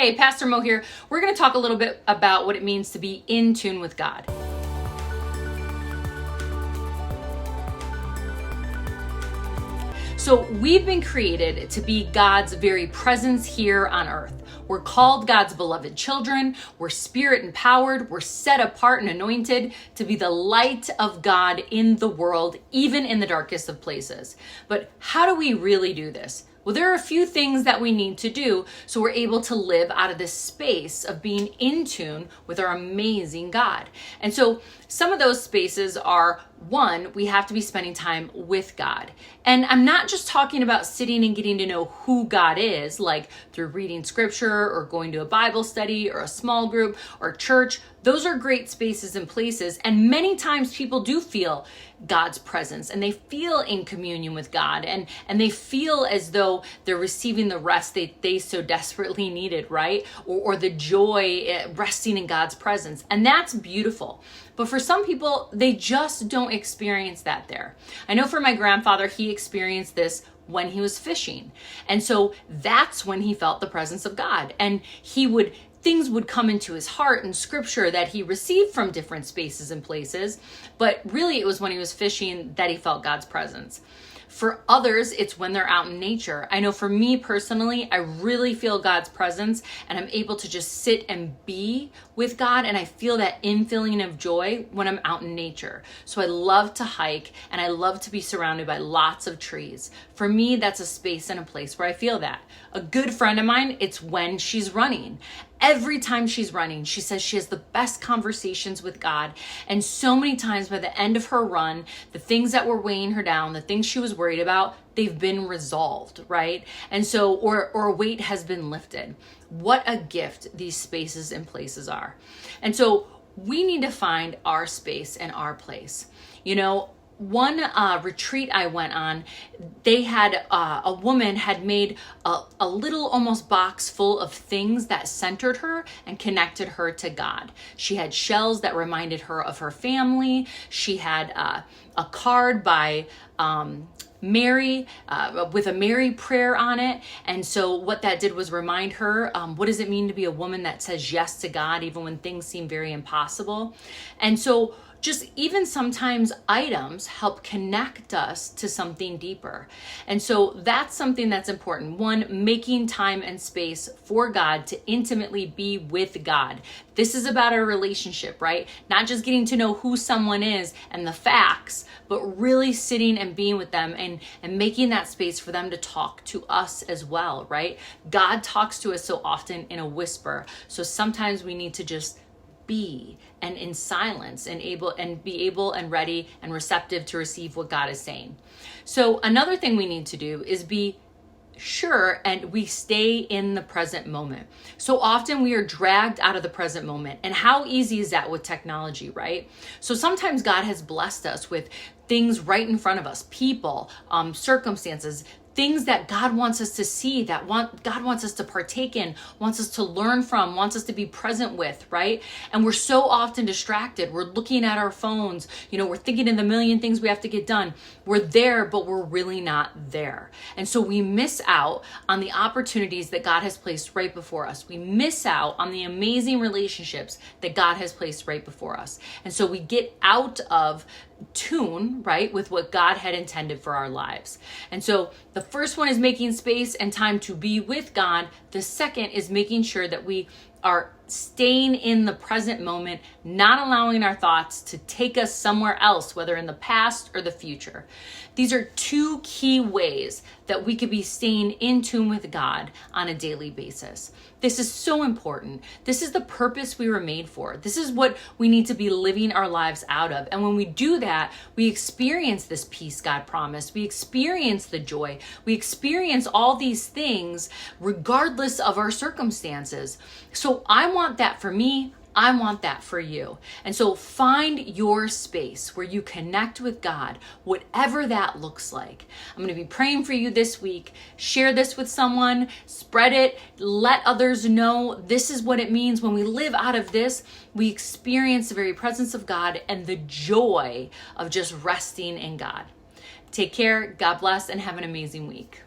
Hey, Pastor Mo here. We're going to talk a little bit about what it means to be in tune with God. So we've been created to be God's very presence here on earth. We're called God's beloved children. We're spirit empowered. We're set apart and anointed to be the light of God in the world, even in the darkest of places. But how do we really do this? Well, there are a few things that we need to do so we're able to live out of this space of being in tune with our amazing God. And so some of those spaces are, one, we have to be spending time with God. And I'm not just talking about sitting and getting to know who God is, like through reading scripture or going to a Bible study or a small group or church. Those are great spaces and places. And many times people do feel God's presence and they feel in communion with God and they feel as though they're receiving the rest they so desperately needed, right? Or the joy resting in God's presence. And that's beautiful. But for some people, they just don't experience that there. I know for my grandfather, he experienced this when he was fishing. And so that's when he felt the presence of God. And things would come into his heart in scripture that he received from different spaces and places. But really it was when he was fishing that he felt God's presence. For others, it's when they're out in nature. I know for me personally, I really feel God's presence and I'm able to just sit and be with God. And I feel that infilling of joy when I'm out in nature. So I love to hike and I love to be surrounded by lots of trees. For me, that's a space and a place where I feel that. A good friend of mine, it's when she's running. Every time she's running, she says she has the best conversations with God. And so many times by the end of her run, the things that were weighing her down, the things she was worried about, they've been resolved, right? And so, or a weight has been lifted. What a gift these spaces and places are. And so we need to find our space and our place. You know, one retreat I went on, they had a woman had made a little almost box full of things that centered her and connected her to God. She had shells that reminded her of her family. She had a card by Mary with a Mary prayer on it. And so what that did was remind her, what does it mean to be a woman that says yes to God even when things seem very impossible? And so just even sometimes items help connect us to something deeper. And so that's something that's important. One, making time and space for God to intimately be with God. This is about our relationship, right? Not just getting to know who someone is and the facts, but really sitting and being with them and making that space for them to talk to us as well, right? God talks to us so often in a whisper. So sometimes we need to just be and in silence and be able and ready and receptive to receive what God is saying. So another thing we need to do is be sure and we stay in the present moment. So often we are dragged out of the present moment. And how easy is that with technology, right? So sometimes God has blessed us with things right in front of us, people, circumstances, things that God wants us to see, God wants us to partake in, wants us to learn from, wants us to be present with, right? And we're so often distracted. We're looking at our phones, we're thinking of the million things we have to get done. We're there, but we're really not there. And so we miss out on the opportunities that God has placed right before us. We miss out on the amazing relationships that God has placed right before us. And so we get out of tune, right, with what God had intended for our lives. And so the first one is making space and time to be with God. The second is making sure that we are staying in the present moment, not allowing our thoughts to take us somewhere else, whether in the past or the future. These are two key ways that we could be staying in tune with God on a daily basis. This is so important. This is the purpose we were made for. This is what we need to be living our lives out of. And when we do that, we experience this peace God promised. We experience the joy. We experience all these things regardless of our circumstances. So I want that for me. I want that for you. And so find your space where you connect with God, whatever that looks like. I'm going to be praying for you this week. Share this with someone, spread it, let others know this is what it means. When we live out of this, we experience the very presence of God and the joy of just resting in God. Take care, God bless, and have an amazing week.